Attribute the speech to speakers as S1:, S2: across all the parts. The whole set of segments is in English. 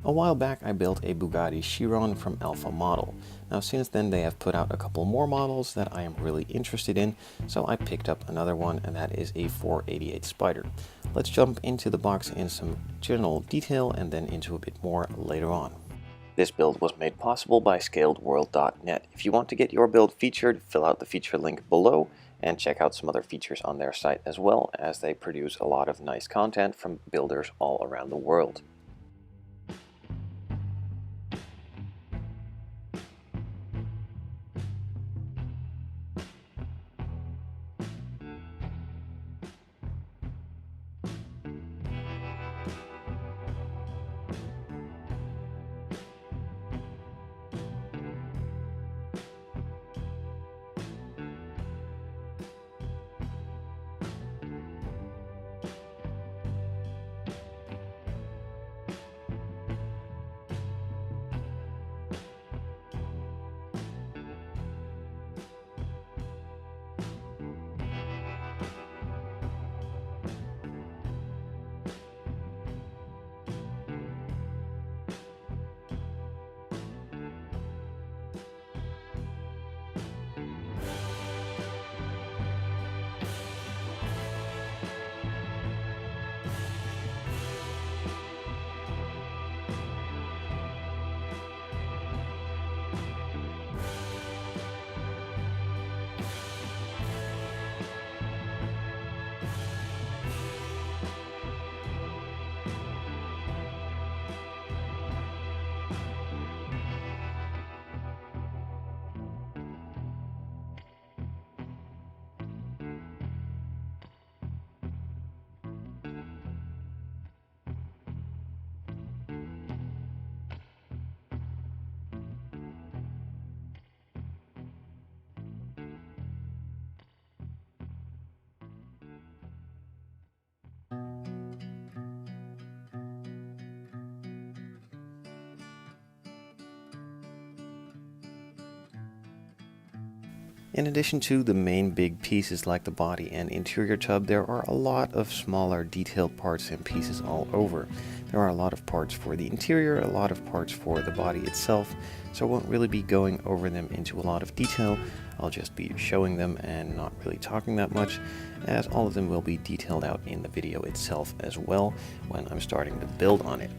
S1: A while back I built a Bugatti Chiron from Alpha model. Now since then they have put out a couple more models that I am really interested in, so I picked up another one, and that is a 488 Spider. Let's jump into the box in some general detail and then into a bit more later on. This build was made possible by scaledworld.net. If you want to get your build featured, fill out the feature link below and check out some other features on their site as well, as they produce a lot of nice content from builders all around the world. In addition to the main big pieces like the body and interior tub, there are a lot of smaller detailed parts and pieces all over. There are a lot of parts for the interior, a lot of parts for the body itself, so I won't really be going over them into a lot of detail. I'll just be showing them and not really talking that much, as all of them will be detailed out in the video itself as well when I'm starting to build on it.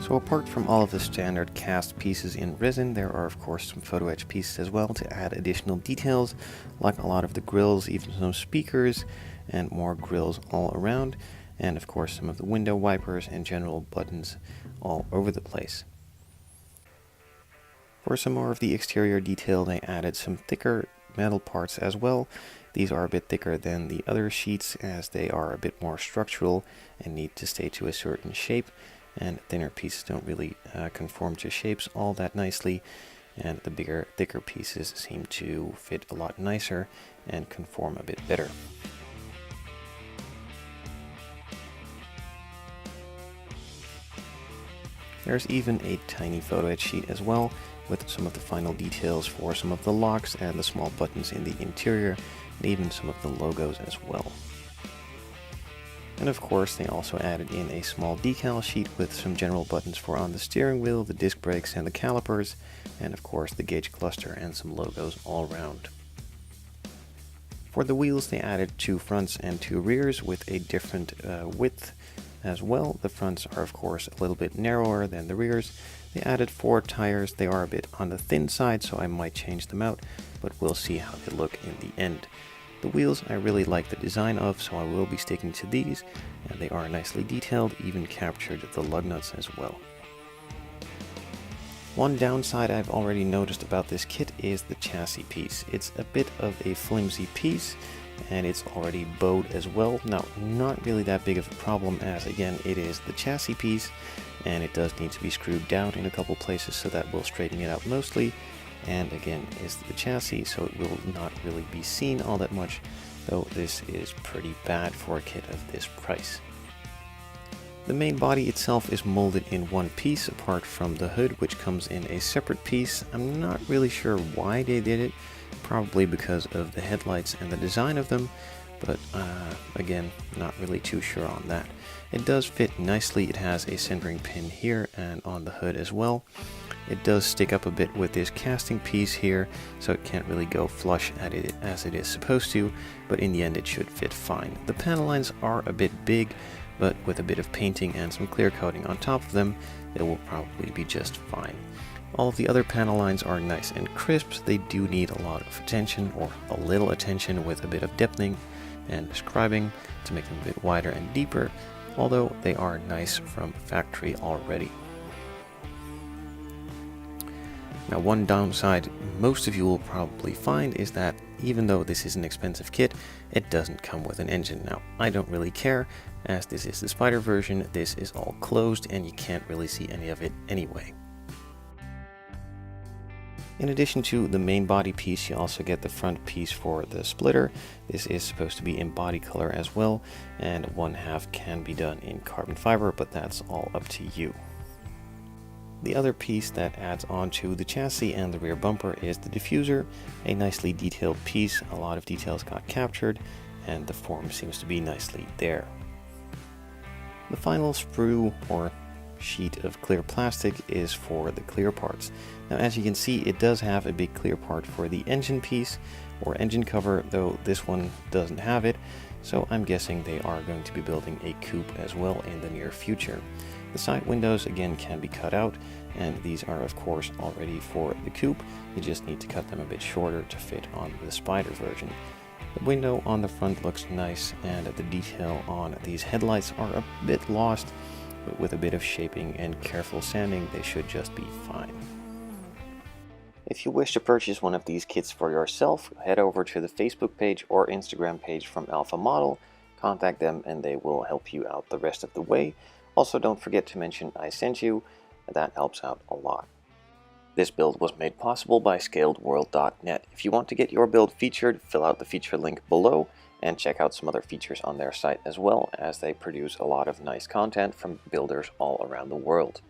S1: So apart from all of the standard cast pieces in resin, there are of course some photo etch pieces as well to add additional details, like a lot of the grills, even some speakers, and more grills all around, and of course some of the window wipers and general buttons all over the place. For some more of the exterior detail, they added some thicker metal parts as well. These are a bit thicker than the other sheets as they are a bit more structural and need to stay to a certain shape, and thinner pieces don't really conform to shapes all that nicely, and the bigger, thicker pieces seem to fit a lot nicer and conform a bit better. There's even a tiny photo etch sheet as well, with some of the final details for some of the locks and the small buttons in the interior, and even some of the logos as well. And of course they also added in a small decal sheet with some general buttons for on the steering wheel, the disc brakes and the calipers, and of course the gauge cluster and some logos all around. For the wheels they added 2 fronts and 2 rears with a different width as well. The fronts are of course a little bit narrower than the rears. They added 4 tires. They are a bit on the thin side, so I might change them out, but we'll see how they look in the end. The wheels I really like the design of, so I will be sticking to these, and they are nicely detailed, even captured the lug nuts as well. One downside I've already noticed about this kit is the chassis piece. It's a bit of a flimsy piece, and it's already bowed as well. Now, not really that big of a problem, as again it is the chassis piece, and it does need to be screwed down in a couple places, so that will straighten it out mostly. And again, is the chassis, so it will not really be seen all that much, though this is pretty bad for a kit of this price. The main body itself is molded in one piece, apart from the hood, which comes in a separate piece. I'm not really sure why they did it, probably because of the headlights and the design of them, but again, not really too sure on that. It does fit nicely. It has a centering pin here and on the hood as well. It does stick up a bit with this casting piece here, so it can't really go flush at it as it is supposed to, but in the end it should fit fine. The panel lines are a bit big, but with a bit of painting and some clear coating on top of them, it will probably be just fine. All of the other panel lines are nice and crisp. They do need a lot of attention, or a little attention, with a bit of depthing and scribing to make them a bit wider and deeper, although they are nice from factory already. Now, one downside most of you will probably find is that even though this is an expensive kit, it doesn't come with an engine. Now, I don't really care, as this is the Spider version. This is all closed and you can't really see any of it anyway. In addition to the main body piece, you also get the front piece for the splitter. This is supposed to be in body color as well, and 1/2 can be done in carbon fiber, but that's all up to you. The other piece that adds on to the chassis and the rear bumper is the diffuser, a nicely detailed piece. A lot of details got captured, and the form seems to be nicely there. The final sprue or sheet of clear plastic is for the clear parts. Now, as you can see, it does have a big clear part for the engine piece or engine cover, though this one doesn't have it, so I'm guessing they are going to be building a coupe as well in the near future. The side windows again can be cut out, and these are of course already for the coupe. You just need to cut them a bit shorter to fit on the Spider version. The window on the front looks nice, and the detail on these headlights are a bit lost, but with a bit of shaping and careful sanding, they should just be fine. If you wish to purchase one of these kits for yourself, head over to the Facebook page or Instagram page from Alpha Model, contact them and they will help you out the rest of the way. Also, don't forget to mention I sent you, that helps out a lot. This build was made possible by ScaledWorld.net. If you want to get your build featured, fill out the feature link below and check out some other features on their site as well, as they produce a lot of nice content from builders all around the world.